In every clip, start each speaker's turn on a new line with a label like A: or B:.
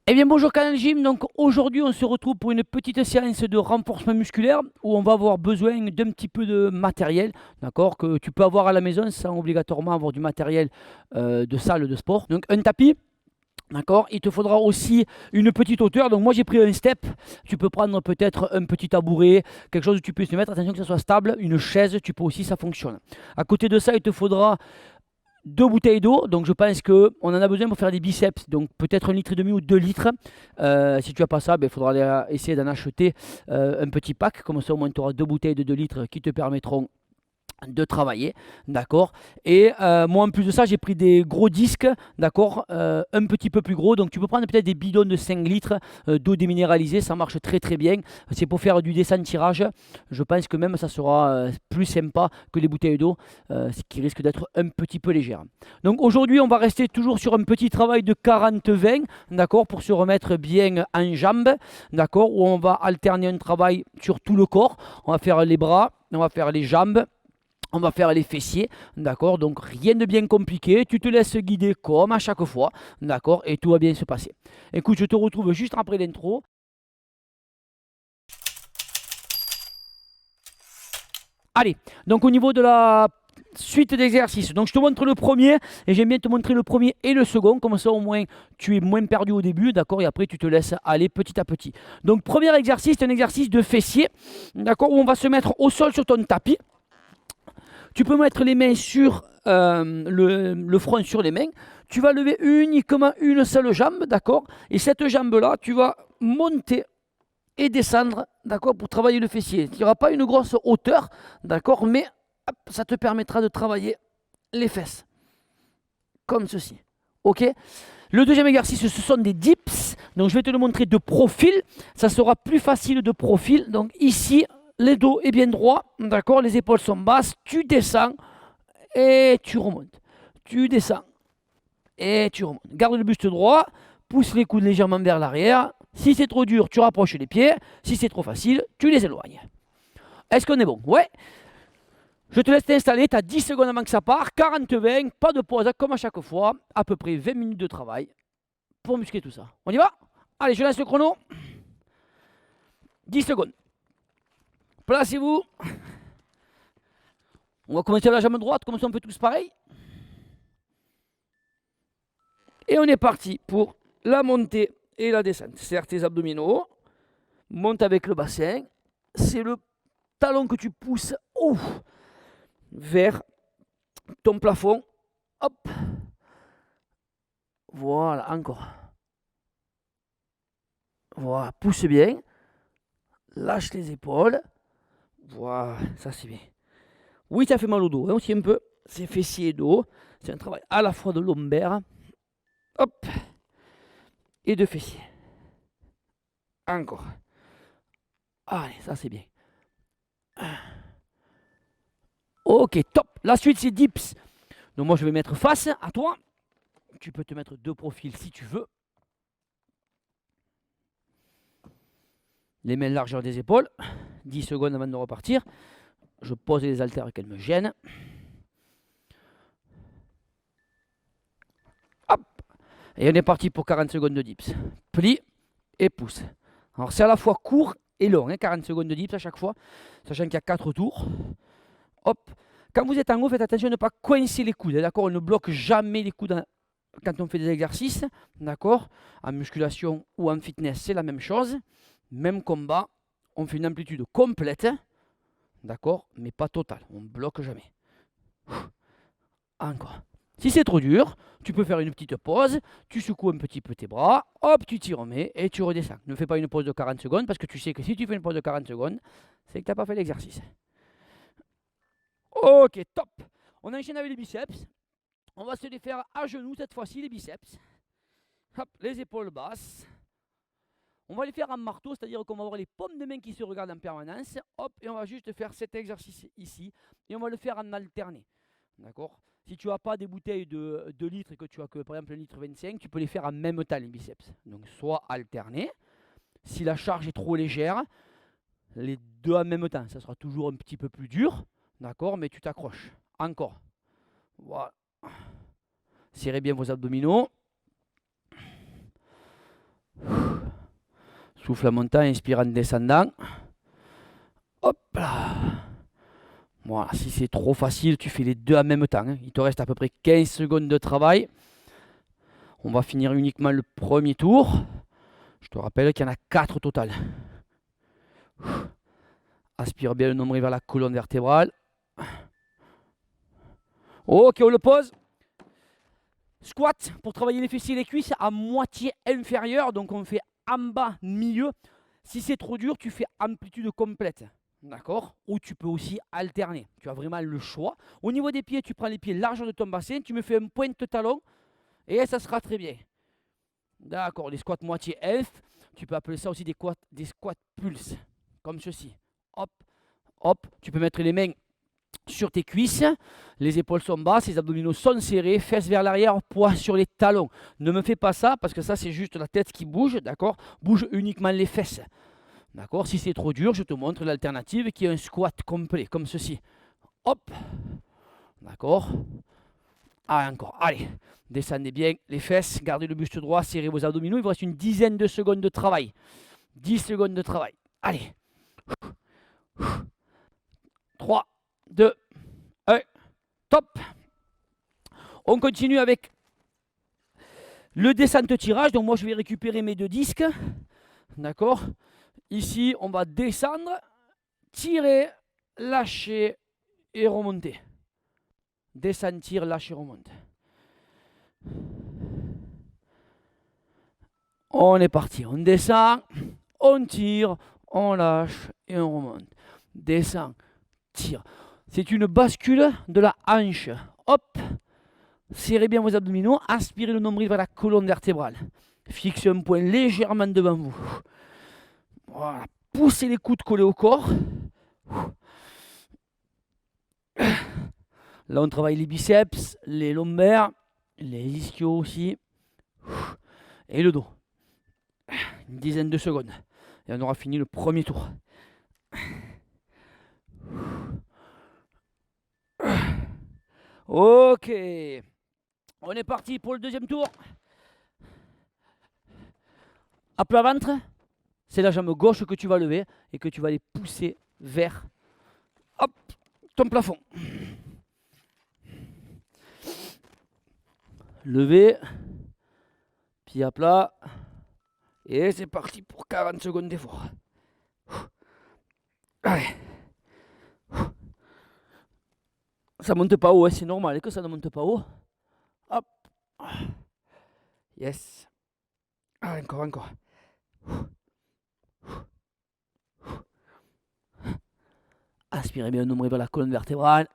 A: Eh bien bonjour Canal Gym, donc aujourd'hui on se retrouve pour une petite séance de renforcement musculaire où on va avoir besoin d'un petit peu de matériel, d'accord, que tu peux avoir à la maison sans obligatoirement avoir du matériel de salle de sport. Donc un tapis, d'accord, il te faudra aussi une petite hauteur, donc moi j'ai pris un step, tu peux prendre peut-être un petit tabouret, quelque chose où tu puisses te mettre, attention que ça soit stable, une chaise, tu peux aussi, ça fonctionne. À côté de ça, il te faudra deux bouteilles d'eau, donc je pense qu'on en a besoin pour faire des biceps, donc peut-être 1,5 litre ou 2 litres. Si tu n'as pas ça, il faudra essayer d'en acheter un petit pack, comme ça au moins tu auras deux bouteilles de 2 litres qui te permettront de travailler, d'accord. Et moi en plus de ça j'ai pris des gros disques, d'accord, un petit peu plus gros, donc tu peux prendre peut-être des bidons de 5 litres d'eau déminéralisée, ça marche très très bien, c'est pour faire du descente tirage. Je pense que même ça sera plus sympa que les bouteilles d'eau, ce qui risque d'être un petit peu légère. Donc aujourd'hui on va rester toujours sur un petit travail de 40-20, d'accord, pour se remettre bien en jambes, d'accord, où on va alterner un travail sur tout le corps. On va faire les bras, on va faire les jambes, on va faire les fessiers, d'accord. Donc rien de bien compliqué, tu te laisses guider comme à chaque fois, d'accord, et tout va bien se passer. Écoute, je te retrouve juste après l'intro. Allez, donc au niveau de la suite d'exercices, donc je te montre le premier, et j'aime bien te montrer le premier et le second, comme ça au moins tu es moins perdu au début, d'accord, et après tu te laisses aller petit à petit. Donc premier exercice, c'est un exercice de fessier, d'accord, où on va se mettre au sol sur ton tapis. Tu peux mettre les mains sur le front sur les mains. Tu vas lever uniquement une seule jambe, d'accord. Et cette jambe-là, tu vas monter et descendre, d'accord, pour travailler le fessier. Il n'y aura pas une grosse hauteur, d'accord, mais hop, ça te permettra de travailler les fesses, comme ceci. Ok. Le deuxième exercice, ce sont des dips. Donc, je vais te le montrer de profil. Ça sera plus facile de profil. Donc, ici, le dos est bien droit, d'accord, les épaules sont basses. Tu descends et tu remontes. Tu descends et tu remontes. Garde le buste droit, pousse les coudes légèrement vers l'arrière. Si c'est trop dur, tu rapproches les pieds. Si c'est trop facile, tu les éloignes. Est-ce qu'on est bon? Ouais. Je te laisse t'installer, tu as 10 secondes avant que ça part. 40-20, pas de pause, comme à chaque fois. À peu près 20 minutes de travail pour muscler tout ça. On y va? Allez, je lance le chrono. 10 secondes. Placez-vous. On va commencer à la jambe droite, comme ça on fait tous pareil. Et on est parti pour la montée et la descente. Serre tes abdominaux, monte avec le bassin. C'est le talon que tu pousses vers ton plafond. Hop. Voilà, encore. Voilà, pousse bien. Lâche les épaules. Voilà, ça c'est bien. Oui, ça fait mal au dos, hein, aussi un peu. C'est fessier et dos. C'est un travail à la fois de lombaire. Hop. Et de fessier. Encore. Allez, ça c'est bien. Ok, top. La suite, c'est dips. Donc moi, je vais mettre face à toi. Tu peux te mettre deux profils si tu veux. Les mains largeur des épaules. 10 secondes avant de repartir. Je pose les haltères qu'elles me gênent. Hop. Et on est parti pour 40 secondes de dips. Plie et pousse. Alors c'est à la fois court et long, hein, 40 secondes de dips à chaque fois, sachant qu'il y a 4 tours. Hop. Quand vous êtes en haut, faites attention à ne pas coincer les coudes, d'accord. On ne bloque jamais les coudes quand on fait des exercices, d'accord. En musculation ou en fitness, c'est la même chose. Même combat, on fait une amplitude complète, d'accord, mais pas totale. On ne bloque jamais. Encore. Si c'est trop dur, tu peux faire une petite pause, tu secoues un petit peu tes bras, hop, tu t'y remets et tu redescends. Ne fais pas une pause de 40 secondes parce que tu sais que si tu fais une pause de 40 secondes, c'est que tu n'as pas fait l'exercice. Ok, top. On enchaîne avec les biceps. On va se les faire à genoux cette fois-ci, les biceps. Hop, les épaules basses. On va les faire en marteau, c'est-à-dire qu'on va avoir les paumes de main qui se regardent en permanence. Hop, et on va juste faire cet exercice ici. Et on va le faire en alterné. D'accord. Si tu n'as pas des bouteilles de 2 litres et que tu as que par exemple 1,25 litre, tu peux les faire en même temps les biceps. Donc soit alterné. Si la charge est trop légère, les deux en même temps, ça sera toujours un petit peu plus dur. D'accord, mais tu t'accroches. Encore. Voilà. Serrez bien vos abdominaux. Souffle en montant, inspire en descendant. Hop là. Voilà, si c'est trop facile, tu fais les deux en même temps. Il te reste à peu près 15 secondes de travail. On va finir uniquement le premier tour. Je te rappelle qu'il y en a 4 au total. Aspire bien le nombril vers la colonne vertébrale. Ok, on le pose. Squat pour travailler les fessiers et les cuisses à moitié inférieure. Donc on fait en bas, milieu. Si c'est trop dur, tu fais amplitude complète. D'accord? Ou tu peux aussi alterner. Tu as vraiment le choix. Au niveau des pieds, tu prends les pieds large de ton bassin. Tu me fais un pointe-talon. Et ça sera très bien. D'accord, les squats moitié F. Tu peux appeler ça aussi des squats pulse. Comme ceci. Hop, hop. Tu peux mettre les mains sur tes cuisses. Les épaules sont basses, les abdominaux sont serrés. Fesses vers l'arrière, poids sur les talons. Ne me fais pas ça parce que ça, c'est juste la tête qui bouge. D'accord? Bouge uniquement les fesses. D'accord? Si c'est trop dur, je te montre l'alternative qui est un squat complet, comme ceci. Hop. D'accord? Ah, encore. Allez. Descendez bien les fesses, gardez le buste droit, serrez vos abdominaux. Il vous reste une dizaine de secondes de travail. 10 secondes de travail. Allez. 3, 2, 1. Top. On continue avec le descente tirage. Donc moi, je vais récupérer mes deux disques. D'accord? Ici, on va descendre, tirer, lâcher et remonter. Descendre, tire, lâcher, remonte. On est parti. On descend, on tire, on lâche et on remonte. Descend, tire. C'est une bascule de la hanche. Hop. Serrez bien vos abdominaux. Aspirez le nombril vers la colonne vertébrale. Fixez un point légèrement devant vous. Voilà. Poussez les coudes collés au corps. Là, on travaille les biceps, les lombaires, les ischios aussi. Et le dos. Une dizaine de secondes. Et on aura fini le premier tour. Ok. On est parti pour le deuxième tour. À plat ventre, c'est la jambe gauche que tu vas lever et que tu vas aller pousser vers hop, ton plafond. Lever, pied à plat. Et c'est parti pour 40 secondes d'effort. Allez. Ça monte pas haut, hein, c'est normal que ça ne monte pas haut. Hop. Yes. Ah, encore. Aspirez bien le nombril vers la colonne vertébrale.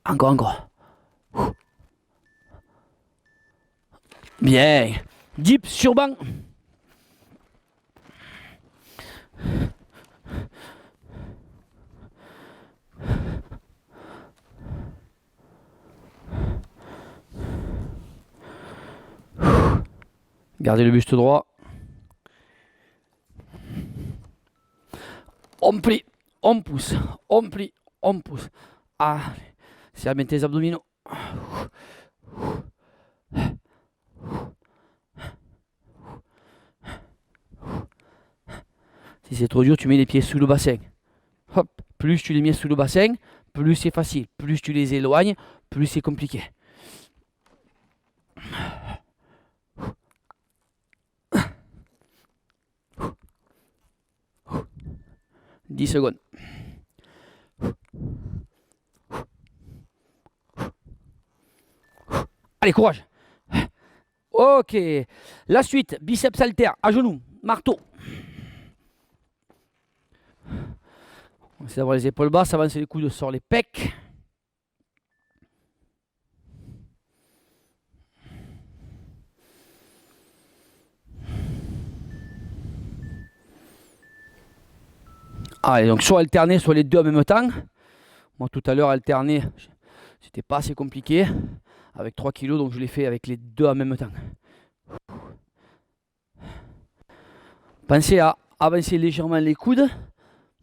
A: Encore. Bien. Dip sur banc. Gardez le buste droit. On plie, on pousse, on plie, on pousse. Ah, serre bien tes abdominaux. Si c'est trop dur, tu mets les pieds sous le bassin. Hop, plus tu les mets sous le bassin, plus c'est facile. Plus tu les éloignes, plus c'est compliqué. 10 secondes. Allez, courage. Ok. La suite, biceps haltère, à genoux, marteau. On essaie d'avoir les épaules basses, avancer les coudes sur les pecs. Allez, donc soit alterner, soit les deux en même temps. Moi, tout à l'heure, alterner, c'était pas assez compliqué. Avec 3 kilos, donc je l'ai fait avec les deux en même temps. Pensez à avancer légèrement les coudes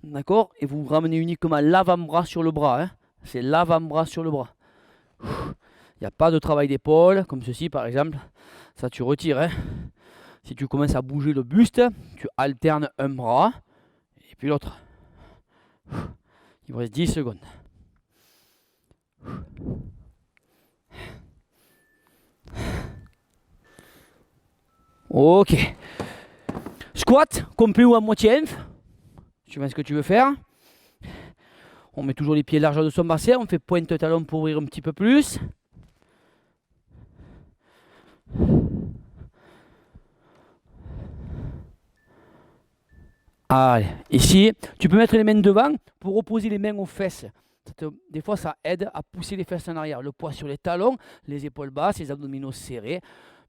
A: D'accord? Et vous ramenez uniquement l'avant-bras sur le bras, hein. C'est l'avant-bras sur le bras. Il n'y a pas de travail d'épaule, comme ceci par exemple. Ça, tu retires, hein. Si tu commences à bouger le buste, tu alternes un bras et puis l'autre. Il vous reste 10 secondes. Ok. Squat, complet ou à moitié inf. Tu vois ce que tu veux faire. On met toujours les pieds largeur de son bassin. On fait pointe talon pour ouvrir un petit peu plus. Allez, ici, tu peux mettre les mains devant pour opposer les mains aux fesses. Des fois, ça aide à pousser les fesses en arrière. Le poids sur les talons, les épaules basses, les abdominaux serrés.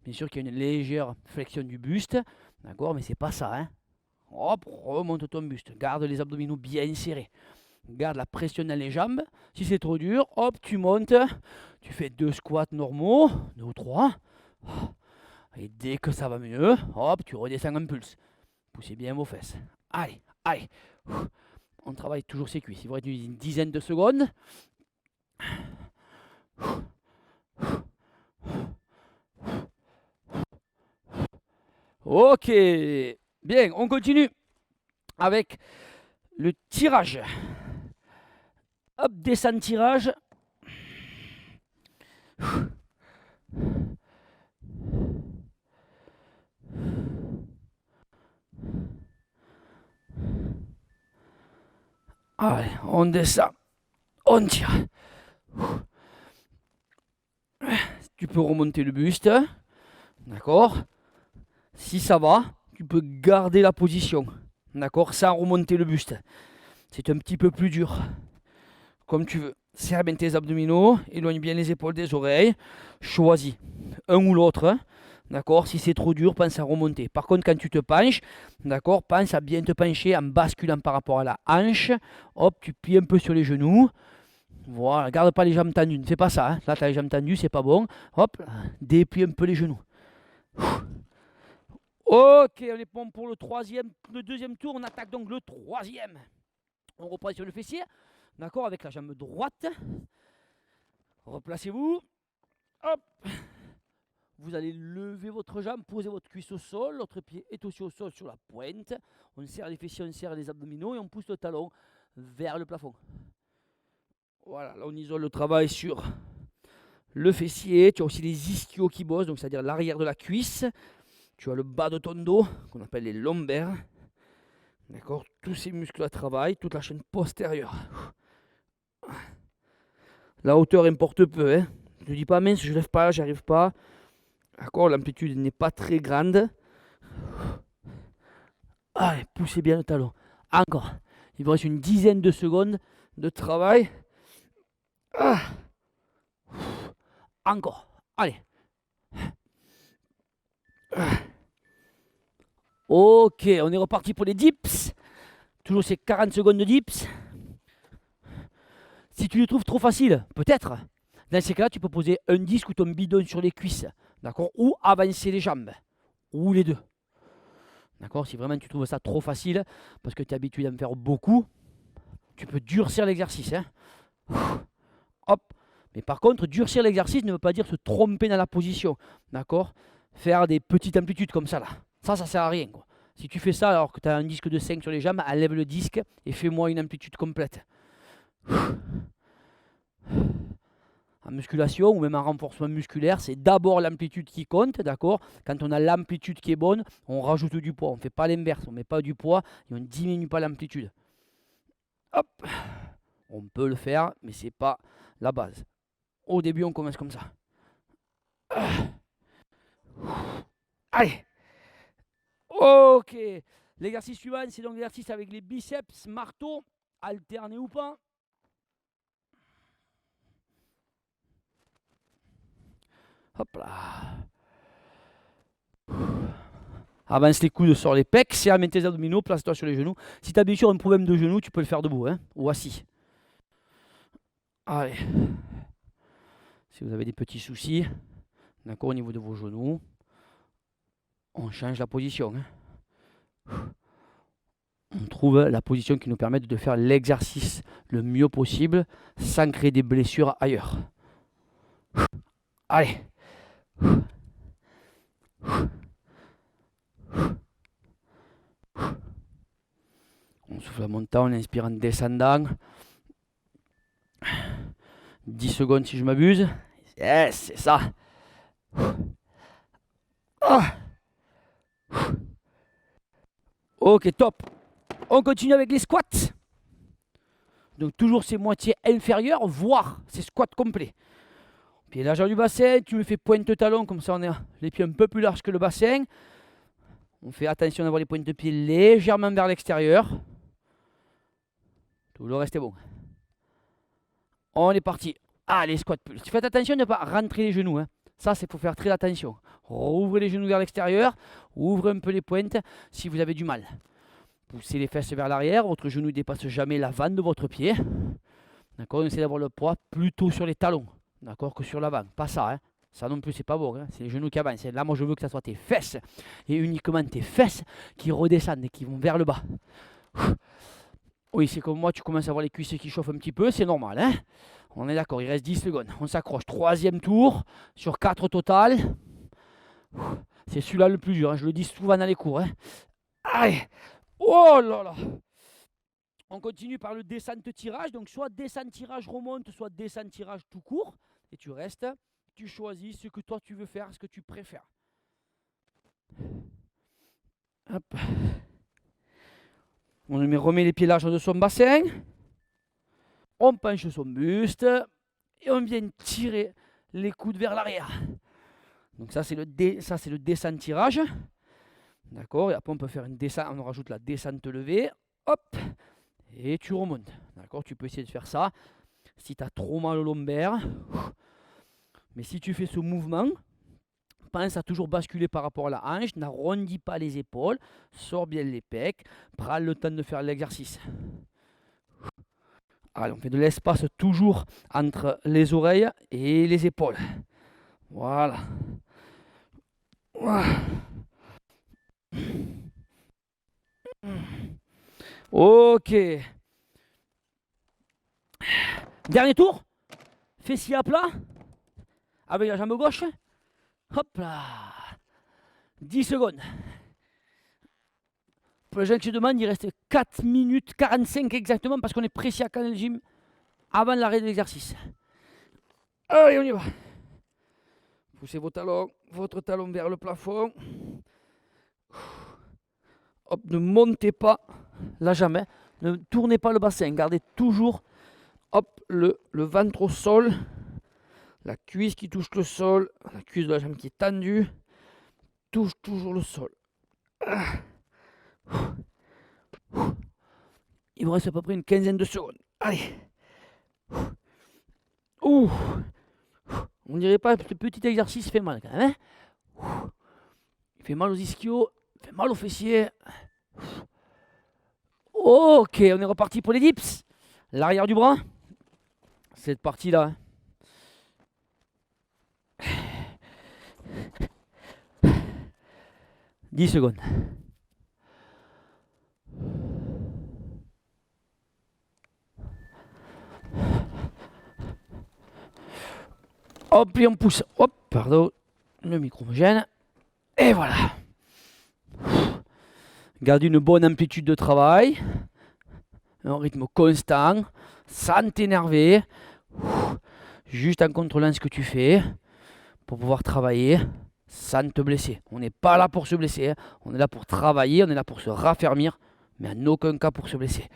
A: Bien sûr qu'il y a une légère flexion du buste, d'accord, mais c'est pas ça, hein. Hop, remonte ton buste. Garde les abdominaux bien serrés. Garde la pression dans les jambes. Si c'est trop dur, hop, tu montes. Tu fais 2 squats normaux, 2 ou 3. Et dès que ça va mieux, hop, tu redescends en pulse. Poussez bien vos fesses. Allez, allez. On travaille toujours ses cuisses. Il vous reste une dizaine de secondes. Ok. Bien, on continue avec le tirage. Hop, descend tirage. Allez, on descend. On tire. Tu peux remonter le buste. D'accord? Si ça va, tu peux garder la position. D'accord? Sans remonter le buste. C'est un petit peu plus dur. Comme tu veux. Serre bien tes abdominaux. Éloigne bien les épaules des oreilles. Choisis un ou l'autre. D'accord? Si c'est trop dur, pense à remonter. Par contre, quand tu te penches, d'accord, pense à bien te pencher en basculant par rapport à la hanche. Hop, tu plies un peu sur les genoux. Voilà, garde pas les jambes tendues. Ne fais pas ça, hein. Là, tu as les jambes tendues, c'est pas bon. Hop, déplie un peu les genoux. Ok, on est bon pour le deuxième tour. On attaque donc le troisième. On reprend sur le fessier. D'accord, avec la jambe droite. Replacez-vous. Hop. Vous allez lever votre jambe, poser votre cuisse au sol. L'autre pied est aussi au sol sur la pointe. On serre les fessiers, on serre les abdominaux et on pousse le talon vers le plafond. Voilà, là on isole le travail sur le fessier. Tu as aussi les ischios qui bossent, donc c'est-à-dire l'arrière de la cuisse. Tu as le bas de ton dos, qu'on appelle les lombaires. D'accord? Tous ces muscles à travail, toute la chaîne postérieure. La hauteur importe peu, hein. Je ne dis pas mince, je ne lève pas, j'arrive pas. D'accord? L'amplitude n'est pas très grande. Allez, poussez bien le talon. Encore. Il vous reste une dizaine de secondes de travail. Ah. Encore. Allez. Ok, on est reparti pour les dips. Toujours ces 40 secondes de dips. Si tu les trouves trop faciles, peut-être. Dans ces cas-là, tu peux poser un disque ou ton bidon sur les cuisses. D'accord? Ou avancer les jambes. Ou les deux. D'accord? Si vraiment tu trouves ça trop facile, parce que tu es habitué à me faire beaucoup, tu peux durcir l'exercice, hein. Hop. Mais par contre, durcir l'exercice ne veut pas dire se tromper dans la position. D'accord? Faire des petites amplitudes comme ça, là. Ça sert à rien, quoi. Si tu fais ça alors que tu as un disque de 5 sur les jambes, enlève le disque et fais-moi une amplitude complète. En musculation ou même en renforcement musculaire, c'est d'abord l'amplitude qui compte, d'accord? Quand on a l'amplitude qui est bonne, on rajoute du poids. On ne fait pas l'inverse, on ne met pas du poids et on ne diminue pas l'amplitude. Hop. On peut le faire, mais ce n'est pas la base. Au début, on commence comme ça. Allez. Ok. L'exercice suivant, c'est donc l'exercice avec les biceps, marteau, alterné ou pas. Hop là. Avance les coudes sur les pecs, serre bien tes abdominaux, place-toi sur les genoux. Si tu as bien sûr un problème de genou, tu peux le faire debout, hein, ou assis. Allez. Si vous avez des petits soucis, d'accord, au niveau de vos genoux, on change la position, hein. on trouve la position qui nous permet de faire l'exercice le mieux possible sans créer des blessures ailleurs. Allez. On souffle en montant, on inspire en descendant. 10 secondes si je m'abuse. Yes, c'est ça. Ah. Ok, top. On continue avec les squats. Donc toujours ces moitiés inférieures, voire ces squats complets. Pied largeur du bassin, tu me fais pointe-talon, comme ça on a les pieds un peu plus larges que le bassin. On fait attention d'avoir les pointes de pied légèrement vers l'extérieur. Tout le reste est bon. On est parti. Allez, squat plus. Faites attention de ne pas rentrer les genoux. Ça, c'est pour faire très attention. Rouvrez les genoux vers l'extérieur. Ouvrez un peu les pointes si vous avez du mal. Poussez les fesses vers l'arrière. Votre genou ne dépasse jamais l'avant de votre pied. D'accord. On essaie d'avoir le poids plutôt sur les talons. D'accord, que sur l'avant. Pas ça. Ça non plus, c'est pas bon. C'est les genoux qui avancent. Là, moi, je veux que ça soit tes fesses. Et uniquement tes fesses qui redescendent et qui vont vers le bas. Oui, c'est comme moi, tu commences à avoir les cuisses qui chauffent un petit peu. C'est normal. On est d'accord, il reste 10 secondes. On s'accroche. 3e tour sur 4 total. C'est celui-là le plus dur. Je le dis souvent dans les cours. Allez. Oh là là. On continue par le descente-tirage. Donc, soit descente-tirage remonte, soit descente-tirage tout court. Et tu restes. Tu choisis ce que toi tu veux faire, ce que tu préfères. Hop. On remet les pieds larges de son bassin. On penche son buste. Et on vient tirer les coudes vers l'arrière. Donc ça, c'est le descente-tirage. D'accord. Et après, on peut faire une descente. On rajoute la descente levée. Hop. Et tu remontes. D'accord. Tu peux essayer de faire ça. Si tu as trop mal au lombaire. Mais si tu fais ce mouvement, pense à toujours basculer par rapport à la hanche. N'arrondis pas les épaules. Sors bien les pecs. Prends le temps de faire l'exercice. Allez, on fait de l'espace toujours entre les oreilles et les épaules. Voilà. Ok. Dernier tour. Fessier à plat. Avec la jambe gauche. Hop là. 10 secondes. Pour les gens qui se demandent, il reste 4 minutes 45 exactement parce qu'on est précis à Canal Gym avant l'arrêt de l'exercice. Allez, on y va. Poussez votre talon vers le plafond. Hop, ne montez pas là jamais. Ne tournez pas le bassin. Gardez toujours hop, le ventre au sol. La cuisse qui touche le sol. La cuisse de la jambe qui est tendue. Touche toujours le sol. Il me reste à peu près une quinzaine de secondes. Allez. Ouh. On dirait pas que ce petit exercice fait mal quand même. Il fait mal aux ischios. Il fait mal aux fessiers. Ok, on est reparti pour les dips. L'arrière du bras. Cette partie-là. 10 secondes. Hop, et on pousse. Hop, pardon. Le micro me gêne. Et voilà. Garde une bonne amplitude de travail. Un rythme constant. Sans t'énerver. Juste en contrôlant ce que tu fais. Pour pouvoir travailler sans te blesser. On n'est pas là pour se blesser. On est là pour travailler. On est là pour se raffermir. Mais en aucun cas pour se blesser.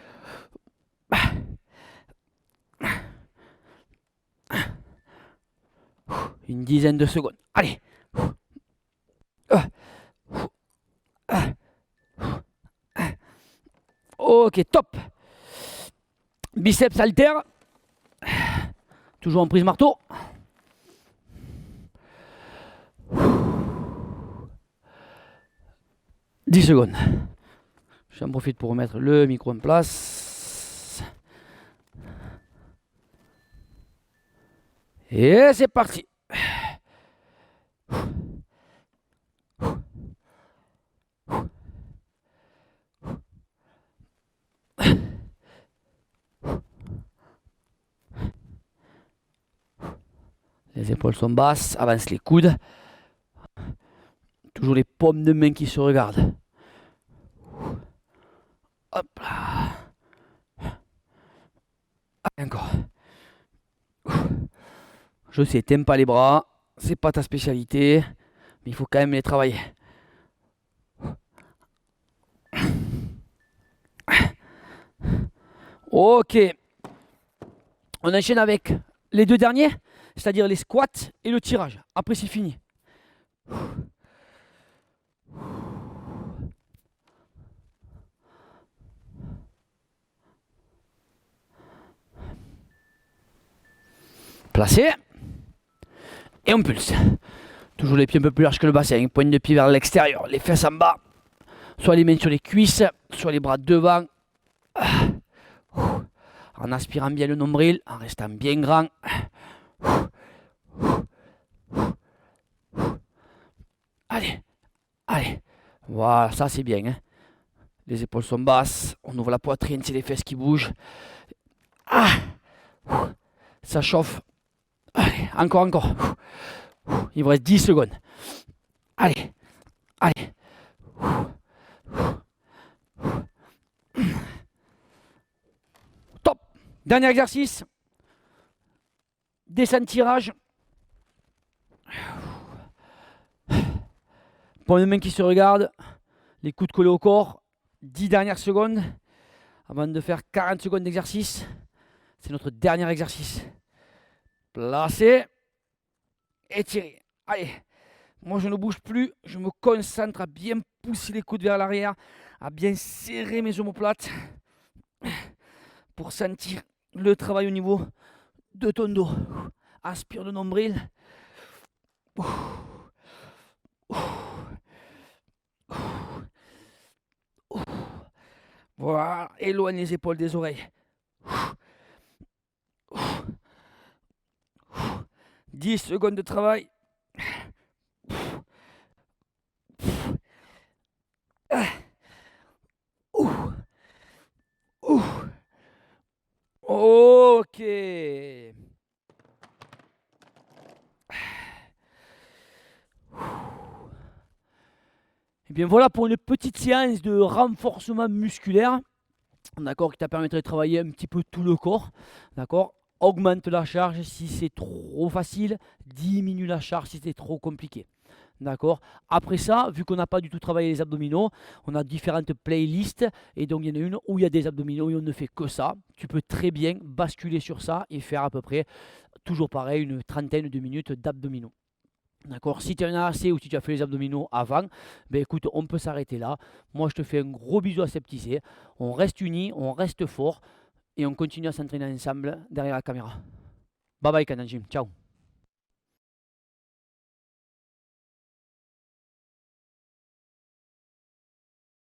A: Une dizaine de secondes. Allez. Ok, top. Biceps haltère. Toujours en prise marteau. « 10 secondes. J'en profite pour remettre le micro en place. Et c'est parti. Les épaules sont basses, avance les coudes. Toujours les paumes de main qui se regardent. Hop là. Allez, encore. Je sais, t'aimes pas les bras, c'est pas ta spécialité, mais il faut quand même les travailler. Ok. On enchaîne avec les deux derniers, c'est-à-dire les squats et le tirage. Après, c'est fini. Placé. Et on pulse. Toujours les pieds un peu plus larges que le bassin. Pointe de pied vers l'extérieur. Les fesses en bas. Soit les mains sur les cuisses, soit les bras devant. En aspirant bien le nombril, en restant bien grand. Allez, allez. Voilà, ça c'est bien. Hein. Les épaules sont basses. On ouvre la poitrine, c'est les fesses qui bougent. Ah, ça chauffe. Allez, encore, encore. Il vous reste 10 secondes. Allez, allez. Top. Dernier exercice. Descente tirage. Pour les mains qui se regardent, les coudes collés au corps. 10 dernières secondes avant de faire 40 secondes d'exercice. C'est notre dernier exercice. Placé. Étiré. Allez. Moi, je ne bouge plus. Je me concentre à bien pousser les coudes vers l'arrière, à bien serrer mes omoplates pour sentir le travail au niveau de ton dos. Aspire le nombril. Voilà, éloigne les épaules des oreilles. 10 secondes de travail. Ok. Et bien voilà pour une petite séance de renforcement musculaire. D'accord, qui t'a permettre de travailler un petit peu tout le corps. D'accord. Augmente la charge si c'est trop facile, diminue la charge si c'est trop compliqué. D'accord. Après ça, vu qu'on n'a pas du tout travaillé les abdominaux, on a différentes playlists. Et donc, il y en a une où il y a des abdominaux et on ne fait que ça. Tu peux très bien basculer sur ça et faire à peu près, toujours pareil, une trentaine de minutes d'abdominaux. D'accord. Si tu en as assez ou si tu as fait les abdominaux avant, ben écoute, on peut s'arrêter là. Moi, je te fais un gros bisou aseptisé. On reste unis, on reste fort et on continue à s'entraîner ensemble derrière la caméra. Bye bye, Kananjim. Ciao.